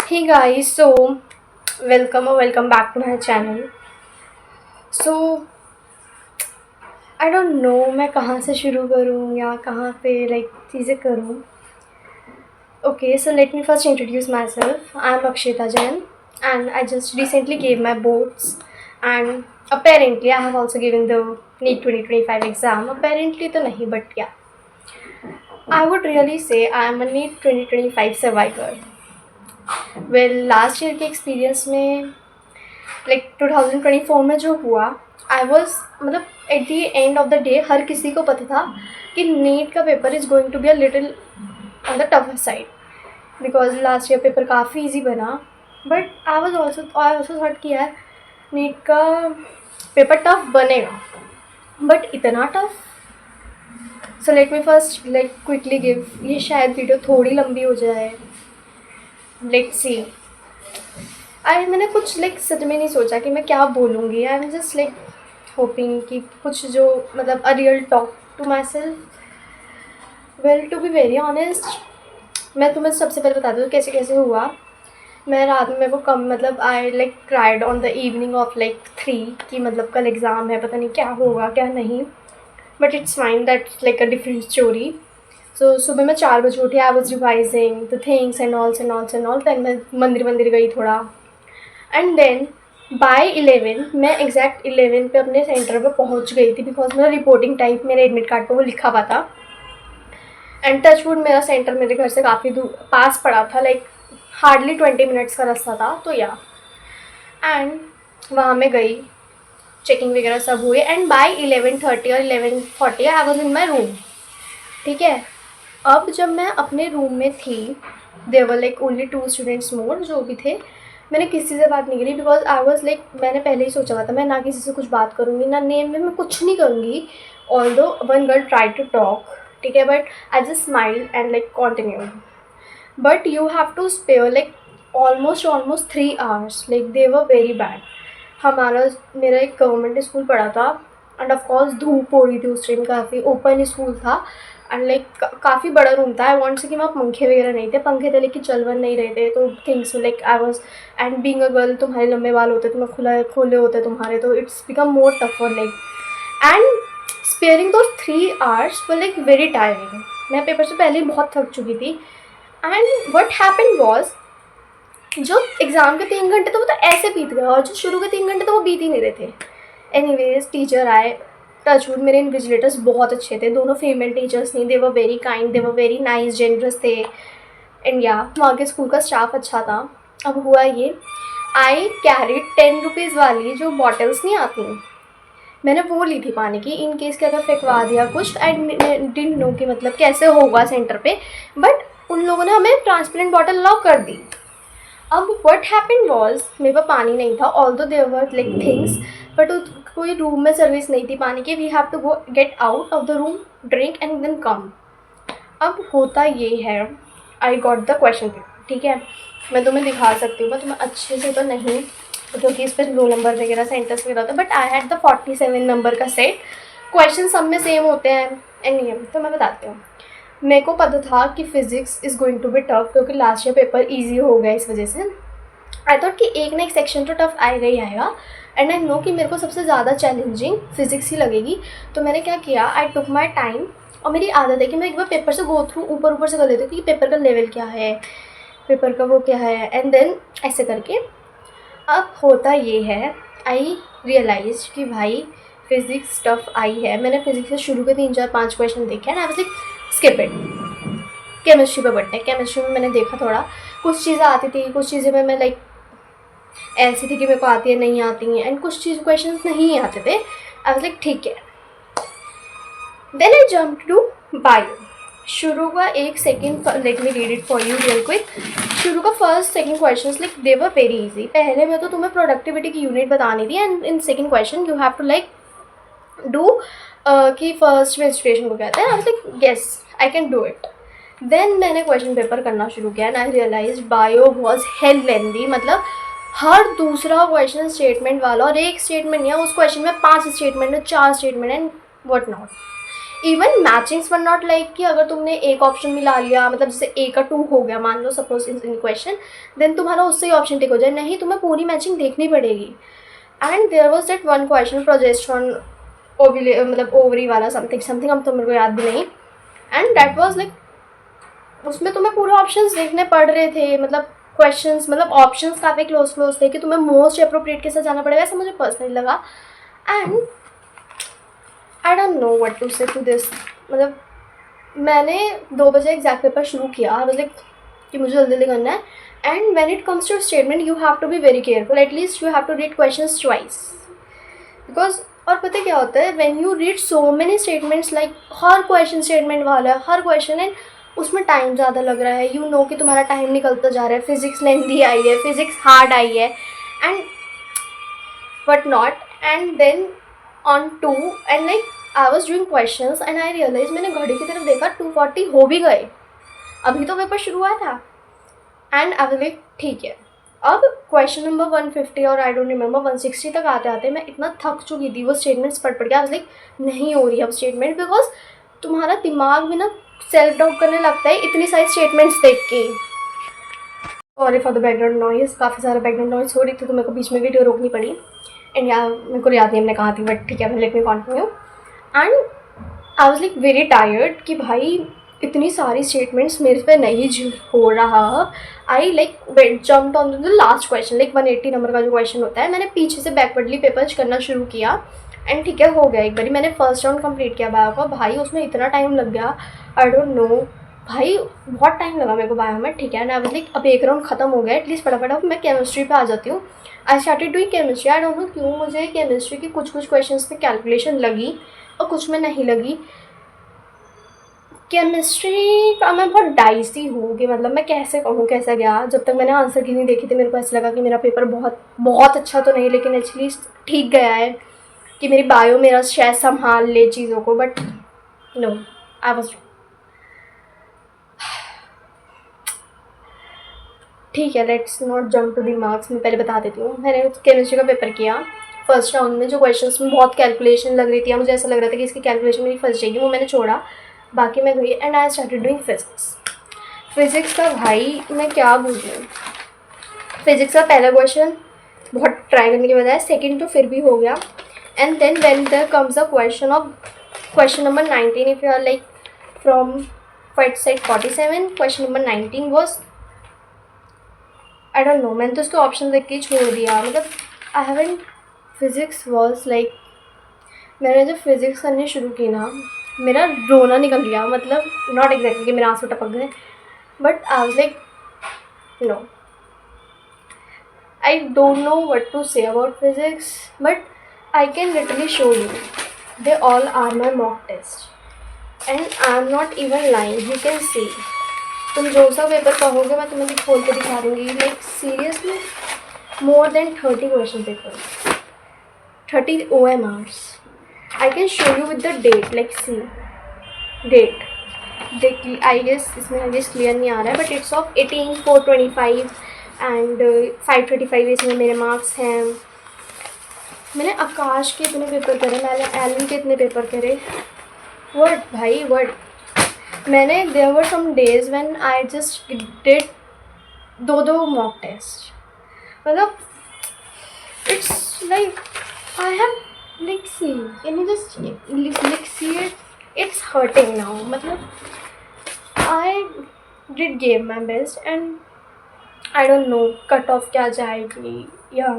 Hey guys, so welcome back to my channel. So I don't know मैं कहाँ से शुरू करूँ या कहाँ पे चीज़ें करूँ. Okay, so let me first introduce myself. I'm Akshita Jain and I just recently gave my boards, and apparently I have also given the NEET 2025 exam. Apparently तो नहीं, but yeah, I would really say I am a NEET 2025 survivor. Well, last year के experience में 2024 में जो हुआ, I was मतलब at the end of the day हर किसी को पता था कि नीट का paper is going to be a little on the tough side, because last year paper काफ़ी ईजी बना. बट आई ऑल्सो थॉट कि यार नीट का पेपर टफ बनेगा, बट इतना tough. So let me first quickly give. ये शायद video थोड़ी लंबी हो जाए, लेट्स सी. मैंने कुछ सच में नहीं सोचा कि मैं क्या बोलूँगी. आई एम जस्ट होपिंग कि कुछ जो मतलब a real talk to myself. Well, to be very honest, मैं तुम्हें सबसे पहले बता दूँ कैसे कैसे हुआ. मैं रात में मेरे को कम मतलब I cried on the evening of 3 कि मतलब कल एग्ज़ाम है, पता नहीं क्या होगा क्या नहीं. But it's fine, that's a different story. So सुबह मैं 4 बजे उठी. I was revising the things and all. Then मैं मंदिर गई थोड़ा, एंड देन बाय 11 मैं एग्जैक्ट 11 पे अपने सेंटर पे पहुंच गई थी, बिकॉज मेरा रिपोर्टिंग टाइम मेरे एडमिट कार्ड पे वो लिखा हुआ था. एंड टचवुड मेरा सेंटर मेरे घर से काफ़ी दूर पास पड़ा था, हार्डली 20 मिनट्स का रास्ता था. तो या एंड वहाँ मैं गई, चेकिंग वगैरह सब हुए, एंड बाय 11:30 और 11:40 I was in my room. ठीक है. अब जब मैं अपने रूम में थी, देवर ओनली 2 स्टूडेंट्स मोर जो भी थे. मैंने किसी से बात नहीं करी, बिकॉज आई वॉज मैंने पहले ही सोचा हुआ था मैं ना किसी से कुछ बात करूँगी ना नेम में मैं कुछ नहीं करूँगी. Although one girl try to talk, ठीक है, but I just smile and continue. But you have to spare almost 3 hours. They were very bad. मेरा एक गवर्नमेंट स्कूल पढ़ा था, एंड ऑफकोर्स धूप हो रही थी उस टाइम, काफ़ी ओपन स्कूल था, एंड काफ़ी बड़ा रूम था. आई वॉन्ट से कि वहाँ पंखे वगैरह नहीं थे, पंखे थे लेकिन चल वन नहीं रहे थे. तो things I was and being a girl, तुम्हारे लंबे बाल होते, तुम्हें खुले होते तुम्हारे, तो it's become more tougher and sparing दो 3 hours वर वेरी टायरिंग. मैं पेपर से पहले ही बहुत थक चुकी थी. एंड वट हैपन वॉज, जो एग्ज़ाम के 3 घंटे तो वो तो ऐसे बीत गए, और जो शुरू के 3 घंटे तो वो बीत ही नहीं रहे थे. एनीवेज टीचर आए. टचवुड मेरे इन्विजिलेटर्स बहुत अच्छे थे, दोनों फीमेल टीचर्स नहीं. They were very kind, they were very nice, generous थे. एंड या वहाँ के स्कूल का स्टाफ अच्छा था. अब हुआ ये, आई कैरी 10 रुपीज़ वाली जो बॉटल्स नहीं आती, मैंने वो ली थी पानी की, इन केस के अगर फेंकवा दिया कुछ. आई डिडंट नो कि मतलब कैसे होगा सेंटर पे, बट उन लोगों ने हमें ट्रांसपेरेंट बॉटल अलाउ कर दी. अब व्हाट हैपेंड वॉज, मेरे पास पानी नहीं था, although there were things, but कोई रूम में सर्विस नहीं थी पानी की. We have to go get out of the room, drink and then come. अब होता ये है, I got the question paper. ठीक है, मैं तुम्हें दिखा सकती हूँ, मैं तुम्हें अच्छे से तो नहीं, क्योंकि इस पर रो नंबर वगैरह सेंटर्स वगैरह होता है, but I had the 47 number का सेट. क्वेश्चन सब में सेम होते हैं एंड नियम, तो मैं बताती हूँ. मेरे को पता था कि physics is going to be tough, क्योंकि लास्ट ईयर पेपर ईजी हो गया इस वजह से. आई थॉट कि एक ना एक सेक्शन तो टफ आएगा ही आएगा, एंड आई नो कि मेरे को सबसे ज़्यादा चैलेंजिंग फ़िज़िक्स ही लगेगी. तो मैंने क्या किया, आई टुक माई टाइम. और मेरी आदत है कि मैं एक बार पेपर से गो थ्रू ऊपर से कर लेती हूँ कि पेपर का लेवल क्या है, पेपर का वो क्या है, एंड देन ऐसे करके. अब होता ये है, आई रियलाइज कि भाई फ़िज़िक्स टफ आई है. मैंने फ़िज़िक्स से शुरू के 3 4 5 क्वेश्चन देखे and I was skip it. Chemistry पे बढ़ते हैं. केमिस्ट्री में मैंने देखा थोड़ा, कुछ चीज़ें आती थी, कुछ चीज़ें में मैं ऐसी थी कि मेरे को आती है नहीं आती हैं, एंड कुछ चीज़ क्वेश्चन नहीं आते थे. आई वाज ठीक है. Then I jump to bio. शुरू का एक second, let me read it for you real quick. शुरू का first second question they were very easy. पहले मैं तो तुम्हें प्रोडक्टिविटी की यूनिट बतानी थी, and in second question you have to do कि फर्स्ट मेंस्ट्रुएशन को कहते हैं. I was yes I can do it. Then मैंने क्वेश्चन पेपर करना शुरू किया and I realise bio was hello लेंदी. मतलब हर दूसरा क्वेश्चन स्टेटमेंट वाला, और एक स्टेटमेंट नहीं है उस क्वेश्चन में, 5 स्टेटमेंट है, 4 statement and what not. Even matchings were not like कि अगर तुमने एक ऑप्शन मिला लिया, मतलब जैसे ए का 2 हो गया मान लो सपोज इन क्वेश्चन, देन तुम्हारा उससे ही ऑप्शन टिक हो जाए, नहीं तुम्हें पूरी मैचिंग देखनी पड़ेगी. And there was that one question progesterone ovary, मतलब ओवरी वाला समथिंग समथिंग, अब तो मेरे को याद भी नहीं. एंड दैट वॉज लाइक उसमें तुम्हें पूरे ऑप्शंस देखने पड़ रहे थे, मतलब क्वेश्चंस, मतलब ऑप्शंस काफ़ी क्लोज थे कि तुम्हें मोस्ट अप्रोप्रिएट के साथ जाना पड़ेगा, ऐसा मुझे पर्सनली लगा. And I don't know what to say to this. मतलब मैंने 2 बजे एग्जैक्ट पेपर शुरू किया, आई वाज लाइक कि मुझे जल्दी जल्दी करना है. And when it comes to statement you have to be very careful, at least you have to read questions twice. Because और पता क्या होता है, when you read so many statements, like हर क्वेश्चन स्टेटमेंट वाला है, हर क्वेश्चन है, उसमें टाइम ज़्यादा लग रहा है, यू नो कि तुम्हारा टाइम निकलता जा रहा है, फिजिक्स लेंथी आई है, फिजिक्स हार्ड आई है, and but not. And then on 2 and like I was doing questions and I realise, मैंने घड़ी की तरफ देखा 2:40 हो भी गए, अभी तो पेपर शुरू हुआ था. एंड आई वाज लाइक ठीक है, अब क्वेश्चन नंबर 150 और आई डोंट रिमेंबर 160 तक आते आते मैं इतना थक चुकी थी वो स्टेटमेंट्स पढ़ के. आई वाज लाइक नहीं हो रही अब स्टेटमेंट, बिकॉज तुम्हारा दिमाग भी ना सेल्फ डाउट करने लगता है इतनी सारी स्टेटमेंट्स देख के. Sorry for the background noise, काफ़ी सारा बैकग्राउंड नॉइज हो रही थी तो मेरे को बीच में वीडियो रोकनी पड़ी. एंड यार मेरे को याद नहीं हमने कहा थी, बट ठीक है, let me continue. And I was like very tired कि भाई इतनी सारी स्टेटमेंट्स मेरे पे नहीं हो रहा. I like wait jumped on the last question, like 180 number का जो क्वेश्चन होता है, मैंने पीछे से बैकवर्डली पेपर करना शुरू किया. एंड ठीक है, हो गया एक बारी, मैंने फर्स्ट राउंड कंप्लीट किया बायो का. भाई उसमें इतना टाइम लग गया, आई डोंट नो भाई, बहुत टाइम लगा मेरे को बायो में. ठीक है ना, लाइक अब एक राउंड खत्म हो गया, एटलीस्ट फटाफट अब मैं केमिस्ट्री पे आ जाती हूँ. I started doing chemistry. I don't no क्यों मुझे केमिस्ट्री की कुछ क्वेश्चंस पे कैलकुलेशन लगी और कुछ में नहीं लगी. केमिस्ट्री का मैं बहुत डाइसी हूँ कि मतलब मैं कैसे कहूँ कैसा गया. जब तक मैंने आंसर की नहीं देखी थी मेरे को ऐसा लगा कि मेरा पेपर बहुत बहुत अच्छा तो नहीं, लेकिन एटलीस्ट ठीक गया है, कि मेरी बायो मेरा शायद संभाल ले चीज़ों को. बट नो, आई वाज ठीक है, let's not jump to the marks. मैं पहले बता देती हूँ, मैंने केमिस्ट्री का पेपर किया. फर्स्ट राउंड में जो क्वेश्चंस में बहुत कैलकुलेशन लग रही थी, मुझे ऐसा लग रहा था कि इसकी कैलकुलेशन मेरी फंस जाएगी, वो मैंने छोड़ा, बाकी मैं गई. And I started doing physics का भाई मैं क्या बोलूँ. फिज़िक्स का पहला क्वेश्चन बहुत ट्राई करने के बजाय सेकंड तो फिर भी हो गया. And then when there comes a question of question number 19, if you are like from fight side 47, question number 19 was I don't know, मैंने तो उसके ऑप्शन देख के ही छोड़ दिया. मतलब I haven't, physics was like, मैंने जब फिज़िक्स करनी शुरू की ना मेरा रोना निकल गया. मतलब नॉट एग्जैक्टली कि मेरे आंसू टपक गए, but I was like no, I don't know what to say about physics, but I can literally show you, they all are my mock test and I am not even lying, you can see. तुम जो सा paper कहोगे मैं तुम्हें खोल के दिखा दूँगी. Like seriously more than 30 question paper, 30 OMRs. I can show you with the date, like see date. देखिए आई गेस इसमें आई गेस क्लियर नहीं आ रहा है, बट इट्स ऑफ 18/4/25 एंड 535 इसमें मेरे मार्क्स हैं. मैंने आकाश के इतने पेपर करे, मैंने एलन के इतने पेपर करे. वर्ड भाई वर्ड. मैंने there were some days when I just did 2 mock test. मतलब it's like I have like see, can you just like see it, it's hurting now. मतलब I did give my best and I don't know cut off क्या जाएगी या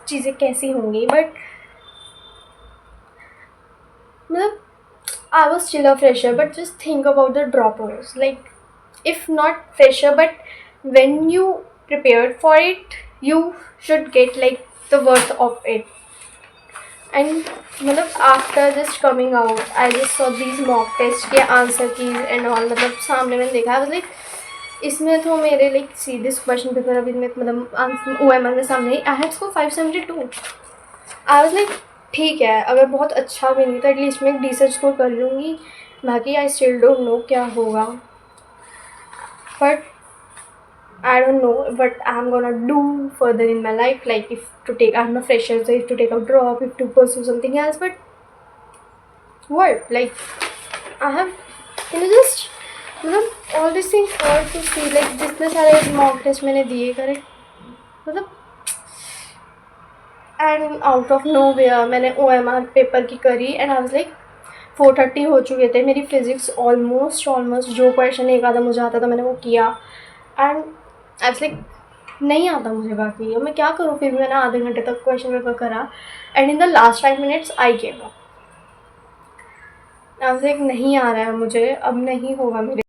चीज़ें कैसी होंगी, but मतलब I was still a fresher. But just think about the dropouts, like if not fresher, but when you prepared for it you should get like the worth of it. And मतलब after just coming out I just saw these mock test के answer key and all, मतलब सामने मैंने देखा like इसमें तो मेरे like see this question paper अभी में मतलब OMR में सामने I had score 572. I was like ठीक है, अगर बहुत अच्छा भी नहीं तो एटलीस्ट मैं एक डिसेंट स्कोर कर लूँगी, बाकी आई स्टिल डोंट नो क्या होगा. But I don't know what I'm gonna do further in my life, like if to take, I'm a fresher, so if to take a drop, if to pursue something else, but what, like I have just मतलब all this things hurt to see, like जितने सारे mock test मैंने दिए करे, मतलब and out of nowhere मैंने OMR paper की करी एंड आई वाज लाइक 4:30 हो चुके थे, मेरी फिज़िक्स ऑलमोस्ट जो क्वेश्चन एक आधा मुझे आता था मैंने वो किया एंड आई वाज लाइक नहीं आता मुझे बाकी, अब मैं क्या करूँ। फिर भी मैंने आधे घंटे तक क्वेश्चन पेपर करा and in the last 5 minutes I gave up. I was like नहीं आ रहा है मुझे, अब नहीं होगा मेरे